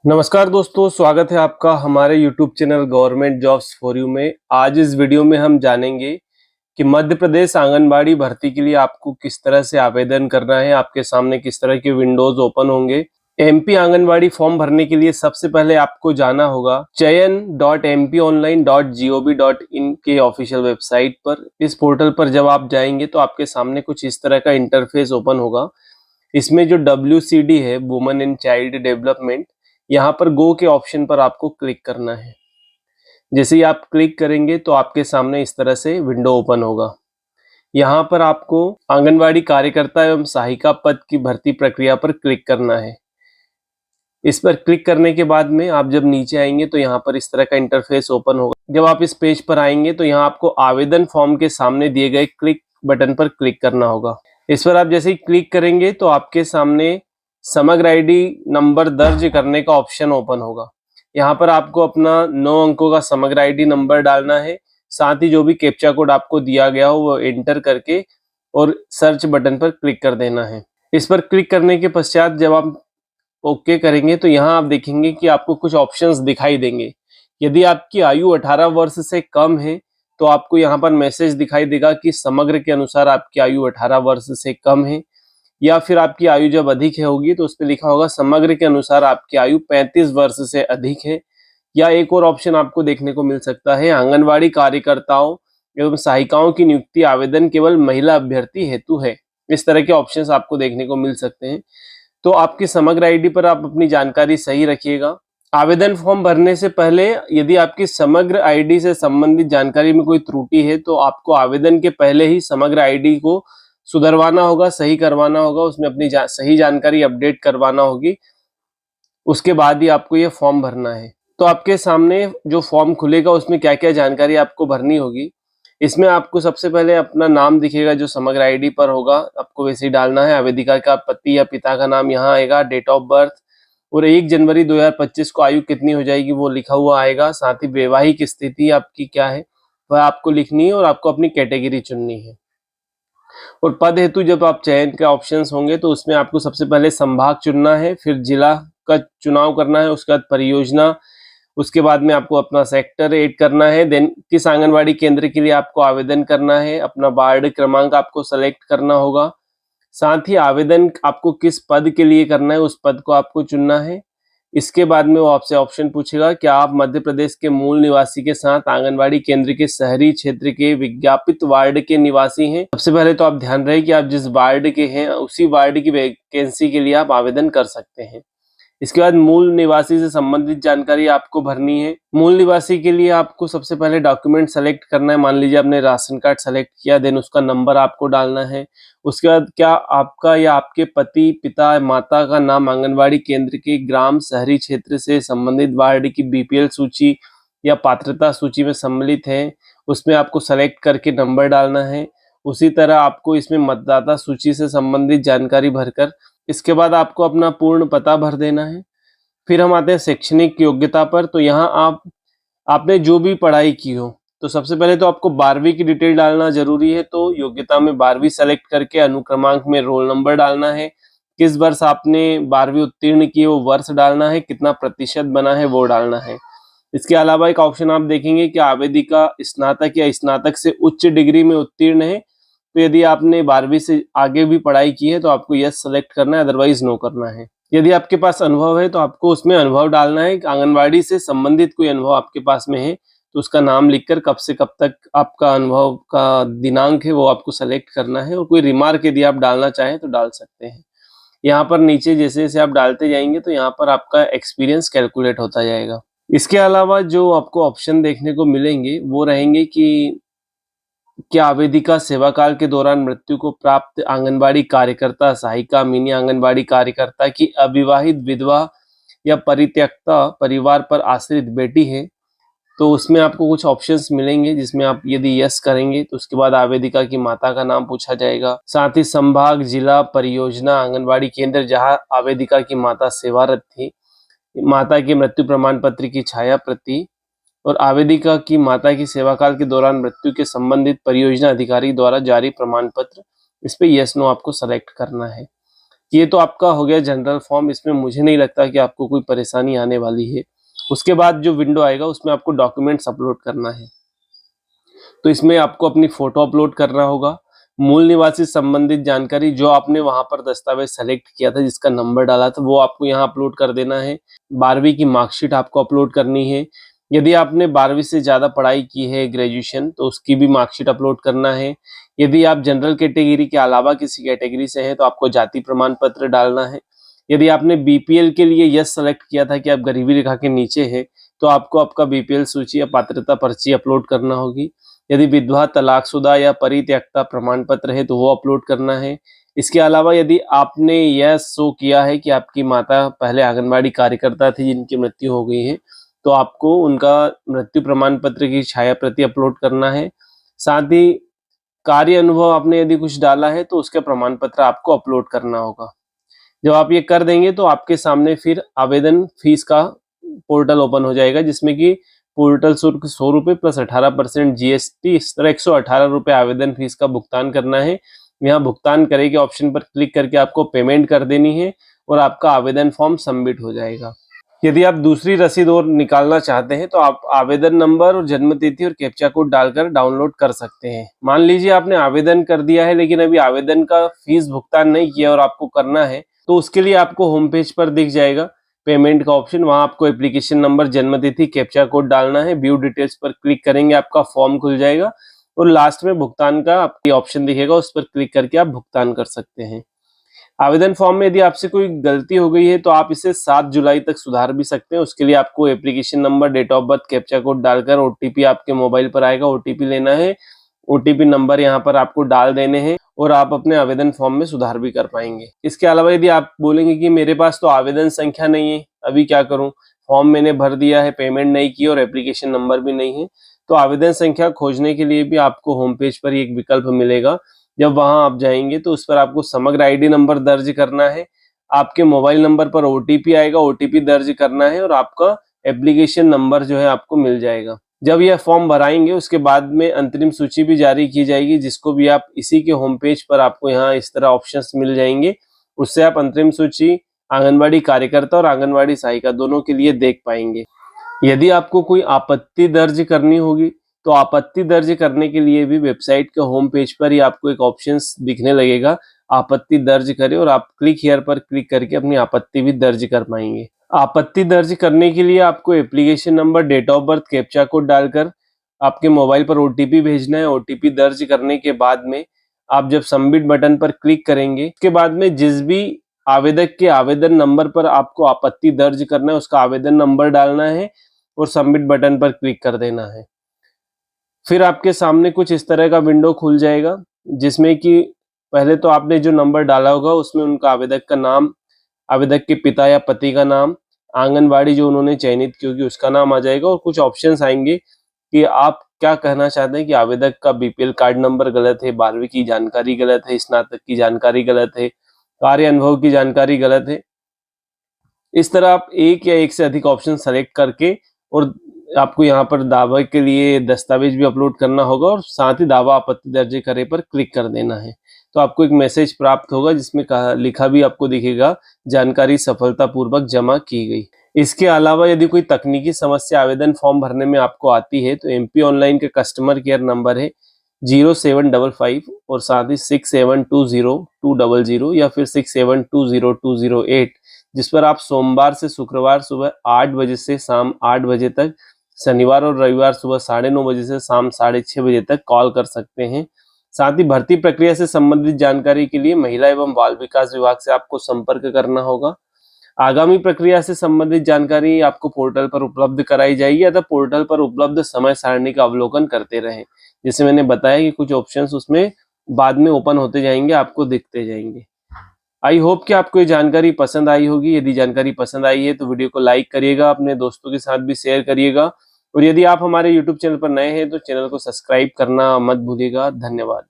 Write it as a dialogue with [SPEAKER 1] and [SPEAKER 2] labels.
[SPEAKER 1] नमस्कार दोस्तों, स्वागत है आपका हमारे YouTube channel government jobs for you में। आज इस वीडियो में हम जानेंगे कि मध्य प्रदेश आंगनबाड़ी भर्ती के लिए आपको किस तरह से आवेदन करना है, आपके सामने किस तरह के विंडोज ओपन होंगे। एमपी आंगनबाड़ी फॉर्म भरने के लिए सबसे पहले आपको जाना होगा chayan.mponline.gov.in के ऑफिशियल वेबसाइट पर। इस पोर्टल पर जब आप जाएंगे तो आपके सामने कुछ इस तरह का इंटरफेस ओपन होगा। इसमें जो WCD है, वुमेन एंड चाइल्ड डेवलपमेंट, यहाँ पर गो के ऑप्शन पर आपको क्लिक करना है। जैसे ही आप क्लिक करेंगे तो आपके सामने इस तरह से विंडो ओपन होगा। यहाँ पर आपको आंगनवाड़ी कार्यकर्ता एवं सहायिका पद की भर्ती प्रक्रिया पर क्लिक करना है। इस पर क्लिक करने के बाद में आप जब नीचे आएंगे तो यहाँ पर इस तरह का इंटरफेस ओपन होगा। जब आप इस पेज पर आएंगे तो यहाँ आपको आवेदन फॉर्म के सामने दिए गए क्लिक बटन पर क्लिक करना होगा। इस पर आप जैसे ही क्लिक करेंगे तो आपके सामने समग्र आईडी नंबर दर्ज करने का ऑप्शन ओपन होगा। यहाँ पर आपको अपना 9 अंकों का समग्र आईडी नंबर डालना है। साथ ही जो भी कैप्चा कोड आपको दिया गया हो वो एंटर करके और सर्च बटन पर क्लिक कर देना है। इस पर क्लिक करने के पश्चात जब आप ओके करेंगे तो यहाँ आप देखेंगे कि आपको कुछ ऑप्शंस दिखाई देंगे। यदि आपकी आयु 18 वर्ष से कम है तो आपको यहाँ पर मैसेज दिखाई देगा कि समग्र के अनुसार आपकी आयु 18 वर्ष से कम है, या फिर आपकी आयु जब अधिक है होगी तो उस पर लिखा होगा समग्र के अनुसार आपकी आयु 35 वर्ष से अधिक है। या एक और ऑप्शन आपको देखने को मिल सकता है, आंगनवाड़ी कार्यकर्ताओं एवं सहायिकाओं की नियुक्ति आवेदन केवल महिला अभ्यर्थी हेतु है। इस तरह के ऑप्शंस आपको देखने को मिल सकते हैं। तो आपकी समग्र आईडी पर आप अपनी जानकारी सही रखिएगा। आवेदन फॉर्म भरने से पहले यदि आपकी समग्र आईडी से संबंधित जानकारी में कोई त्रुटि है तो आपको आवेदन के पहले ही समग्र आईडी को सुधरवाना होगा, सही करवाना होगा, उसमें अपनी सही जानकारी अपडेट करवाना होगी। उसके बाद ही आपको ये फॉर्म भरना है। तो आपके सामने जो फॉर्म खुलेगा उसमें क्या क्या जानकारी आपको भरनी होगी। इसमें आपको सबसे पहले अपना नाम दिखेगा जो समग्र आईडी पर होगा, आपको वैसे ही डालना है। आवेदिका का पति या पिता का नाम यहाँ आएगा, डेट ऑफ बर्थ, और 1 जनवरी 2025 को आयु कितनी हो जाएगी वो लिखा हुआ आएगा। साथ ही वैवाहिक स्थिति आपकी क्या है वह आपको लिखनी है और आपको अपनी कैटेगरी चुननी है। और पद हेतु जब आप चयन के ऑप्शंस होंगे तो उसमें आपको सबसे पहले संभाग चुनना है, फिर जिला का चुनाव करना है, उसके बाद परियोजना, उसके बाद में आपको अपना सेक्टर ऐड करना है। देन किस आंगनवाड़ी केंद्र के लिए आपको आवेदन करना है, अपना वार्ड क्रमांक आपको सेलेक्ट करना होगा। साथ ही आवेदन आपको किस पद के लिए करना है उस पद को आपको चुनना है। इसके बाद में वो आपसे ऑप्शन पूछेगा क्या आप मध्य प्रदेश के मूल निवासी के साथ आंगनवाड़ी केंद्र के शहरी क्षेत्र के विज्ञापित वार्ड के निवासी हैं। सबसे पहले तो आप ध्यान रहे कि आप जिस वार्ड के हैं उसी वार्ड की वैकेंसी के लिए आप आवेदन कर सकते हैं। इसके बाद मूल निवासी से संबंधित जानकारी आपको भरनी है। मूल निवासी के लिए आपको सबसे पहले डॉक्यूमेंट सेलेक्ट करना है। मान लीजिए आपने राशन कार्ड सेलेक्ट किया, देन उसका नंबर आपको डालना है। उसके बाद क्या आपका या आपके पति, पिता, माता का नाम आंगनवाड़ी केंद्र के ग्राम शहरी क्षेत्र से संबंधित वार्ड की BPL सूची या पात्रता सूची में सम्मिलित है, उसमें आपको सेलेक्ट करके नंबर डालना है। उसी तरह आपको इसमें मतदाता सूची से संबंधित जानकारी भरकर इसके बाद आपको अपना पूर्ण पता भर देना है। फिर हम आते हैं शैक्षणिक योग्यता पर। तो यहाँ आपने जो भी पढ़ाई की हो, तो सबसे पहले तो आपको 12वीं की डिटेल डालना जरूरी है। तो योग्यता में 12वीं सेलेक्ट करके अनुक्रमांक में रोल नंबर डालना है, किस वर्ष आपने 12वीं उत्तीर्ण की वो वर्ष डालना है, कितना प्रतिशत बना है वो डालना है। इसके अलावा एक ऑप्शन आप देखेंगे कि आवेदिका स्नातक या स्नातक से उच्च डिग्री में उत्तीर्ण है। तो यदि आपने 12वीं से आगे भी पढ़ाई की है तो आपको यस सेलेक्ट करना है, अदरवाइज नो करना है। यदि आपके पास अनुभव है तो आपको उसमें अनुभव डालना है। आंगनवाड़ी से संबंधित कोई अनुभव आपके पास में है तो उसका नाम लिखकर कब से कब तक आपका अनुभव का दिनांक है वो आपको सेलेक्ट करना है। और कोई रिमार्क यदि आप डालना चाहें तो डाल सकते हैं। यहाँ पर नीचे जैसे जैसे आप डालते जाएंगे तो यहाँ पर आपका एक्सपीरियंस कैलकुलेट होता जाएगा। इसके अलावा जो आपको ऑप्शन देखने को मिलेंगे वो रहेंगे कि क्या आवेदिका सेवा काल के दौरान मृत्यु को प्राप्त आंगनबाड़ी कार्यकर्ता, सहायिका, मिनी आंगनबाड़ी कार्यकर्ता की अविवाहित विधवा या परित्यक्ता परिवार पर आश्रित बेटी है, तो उसमें आपको कुछ ऑप्शंस मिलेंगे जिसमें आप यदि यस करेंगे तो उसके बाद आवेदिका की माता का नाम पूछा जाएगा। साथ ही संभाग, जिला, परियोजना, आंगनबाड़ी केंद्र जहां आवेदिका की माता सेवारत थी, माता के मृत्यु प्रमाण पत्र की छाया प्रति, और आवेदिका की माता की सेवाकाल के दौरान मृत्यु के संबंधित परियोजना अधिकारी द्वारा जारी प्रमाण पत्र। इस पे यस नो आपको सेलेक्ट करना है। ये तो आपका हो गया जनरल फॉर्म, इसमें मुझे नहीं लगता कि आपको कोई परेशानी आने वाली है। उसके बाद जो विंडो आएगा उसमें आपको डॉक्यूमेंट्स अपलोड करना है। तो इसमें आपको अपनी फोटो अपलोड करना होगा, मूल निवासी संबंधित जानकारी जो आपने वहां पर दस्तावेज सेलेक्ट किया था, जिसका नंबर डाला था, वो आपको यहाँ अपलोड कर देना है। 12वीं की मार्कशीट आपको अपलोड करनी है। यदि आपने 12वीं से ज़्यादा पढ़ाई की है, ग्रेजुएशन, तो उसकी भी मार्कशीट अपलोड करना है। यदि आप जनरल कैटेगरी के अलावा किसी कैटेगरी से हैं तो आपको जाति प्रमाण पत्र डालना है। यदि आपने बीपीएल के लिए यस सेलेक्ट किया था कि आप गरीबी रेखा के नीचे हैं, तो आपको आपका बीपीएल सूची या पात्रता पर्ची अपलोड करना होगी। यदि विधवा, तलाकशुदा या परित्यक्ता प्रमाण पत्र है तो वो अपलोड करना है। इसके अलावा यदि आपने यह शो किया है कि आपकी माता पहले आंगनबाड़ी कार्यकर्ता थी जिनकी मृत्यु हो गई है, तो आपको उनका मृत्यु प्रमाण पत्र की छाया प्रति अपलोड करना है। साथ ही कार्य अनुभव आपने यदि कुछ डाला है तो उसका प्रमाण पत्र आपको अपलोड करना होगा। जब आप ये कर देंगे तो आपके सामने फिर आवेदन फीस का पोर्टल ओपन हो जाएगा, जिसमें कि पोर्टल शुल्क 100 रुपये प्लस 18% जीएसटी, इस तरह 118 रुपये आवेदन फीस का भुगतान करना है। यहाँ भुगतान करें के ऑप्शन पर क्लिक करके आपको पेमेंट कर देनी है और आपका आवेदन फॉर्म सबमिट हो जाएगा। यदि आप दूसरी रसीद और निकालना चाहते हैं तो आप आवेदन नंबर और जन्म तिथि और कैप्चा कोड डालकर डाउनलोड कर सकते हैं। मान लीजिए आपने आवेदन कर दिया है लेकिन अभी आवेदन का फीस भुगतान नहीं किया और आपको करना है, तो उसके लिए आपको होम पेज पर दिख जाएगा पेमेंट का ऑप्शन। वहां आपको एप्लीकेशन नंबर, जन्म तिथि, कैप्चा कोड डालना है। व्यू डिटेल्स पर क्लिक करेंगे, आपका फॉर्म खुल जाएगा और लास्ट में भुगतान का आपकी ऑप्शन दिखेगा, उस पर क्लिक करके आप भुगतान कर सकते हैं। आवेदन फॉर्म में यदि आपसे कोई गलती हो गई है तो आप इसे 7 जुलाई तक सुधार भी सकते हैं। उसके लिए आपको application number, date of birth, captcha code डालकर ओटीपी आपके मोबाइल पर आएगा, ओटीपी लेना है। ओटीपी नंबर यहाँ पर आपको डाल देने हैं और आप अपने आवेदन फॉर्म में सुधार भी कर पाएंगे। इसके अलावा यदि आप बोलेंगे कि मेरे पास तो आवेदन संख्या नहीं है, अभी क्या करूं, फॉर्म मैंने भर दिया है, पेमेंट नहीं की और एप्लीकेशन नंबर भी नहीं है, तो आवेदन संख्या खोजने के लिए भी आपको होम पेज पर एक विकल्प मिलेगा। जब वहां आप जाएंगे तो उस पर आपको समग्र आईडी नंबर दर्ज करना है, आपके मोबाइल नंबर पर ओटीपी आएगा, ओटीपी दर्ज करना है और आपका एप्लीकेशन नंबर जो है आपको मिल जाएगा। जब यह फॉर्म भराएंगे उसके बाद में अंतरिम सूची भी जारी की जाएगी, जिसको भी आप इसी के होम पेज पर आपको यहाँ इस तरह ऑप्शंस मिल जाएंगे। उससे आप अंतरिम सूची आंगनबाड़ी कार्यकर्ता और आंगनबाड़ी सहायिका दोनों के लिए देख पाएंगे। यदि आपको कोई आपत्ति दर्ज करनी होगी तो आपत्ति दर्ज करने के लिए भी वेबसाइट के होम पेज पर ही आपको एक ऑप्शंस दिखने लगेगा, आपत्ति दर्ज करें, और आप क्लिक हियर पर क्लिक करके अपनी आपत्ति भी दर्ज कर पाएंगे। आपत्ति दर्ज करने के लिए आपको application number, date of birth, captcha code डालकर आपके मोबाइल पर ओटीपी भेजना है। ओटीपी दर्ज करने के बाद में आप जब सबमिट बटन पर क्लिक करेंगे, उसके बाद में जिस भी आवेदक के आवेदन नंबर पर आपको आपत्ति दर्ज करना है उसका आवेदन नंबर डालना है और सबमिट बटन पर क्लिक कर देना है। फिर आपके सामने कुछ इस तरह का विंडो खुल जाएगा, जिसमें कि पहले तो आपने जो नंबर डाला होगा उसमें उनका आवेदक का नाम, आवेदक के पिता या पति का नाम, आंगनबाड़ी जो उन्होंने चयनित की होगी उसका नाम आ जाएगा और कुछ ऑप्शंस आएंगे कि आप क्या कहना चाहते हैं कि आवेदक का बीपीएल कार्ड नंबर गलत है, 12वीं की जानकारी गलत है, स्नातक की जानकारी गलत है, कार्य अनुभव की जानकारी गलत है। इस तरह आप एक या एक से अधिक ऑप्शन सेलेक्ट करके, और आपको यहाँ पर दावा के लिए दस्तावेज भी अपलोड करना होगा और साथ ही दावा आपत्ति दर्ज करे पर क्लिक कर देना है। तो आपको एक मैसेज प्राप्त होगा जिसमें लिखा भी आपको दिखेगा, जानकारी सफलतापूर्वक जमा की गई। इसके अलावा यदि कोई तकनीकी समस्या आवेदन फॉर्म भरने में आपको आती है तो एमपी ऑनलाइन के कस्टमर केयर नंबर है 0755 और साथ ही 67202002 या फिर 67202008, जिस पर आप सोमवार से शुक्रवार सुबह 8 बजे से शाम 8 बजे तक, शनिवार और रविवार सुबह 9:30 बजे से शाम 6:30 बजे तक कॉल कर सकते हैं। साथ ही भर्ती प्रक्रिया से संबंधित जानकारी के लिए महिला एवं बाल विकास विभाग से आपको संपर्क करना होगा। आगामी प्रक्रिया से संबंधित जानकारी आपको पोर्टल पर उपलब्ध कराई जाएगी, अतः पोर्टल पर उपलब्ध समय सारणी का अवलोकन करते रहें। जैसे मैंने बताया कि कुछ ऑप्शंस उसमें बाद में ओपन होते जाएंगे, आपको दिखते जाएंगे। आई होप कि आपको ये जानकारी पसंद आई होगी। यदि जानकारी पसंद आई है तो वीडियो को लाइक करिएगा, अपने दोस्तों के साथ भी शेयर करिएगा, और यदि आप हमारे यूट्यूब चैनल पर नए हैं तो चैनल को सब्सक्राइब करना मत भूलिएगा। धन्यवाद।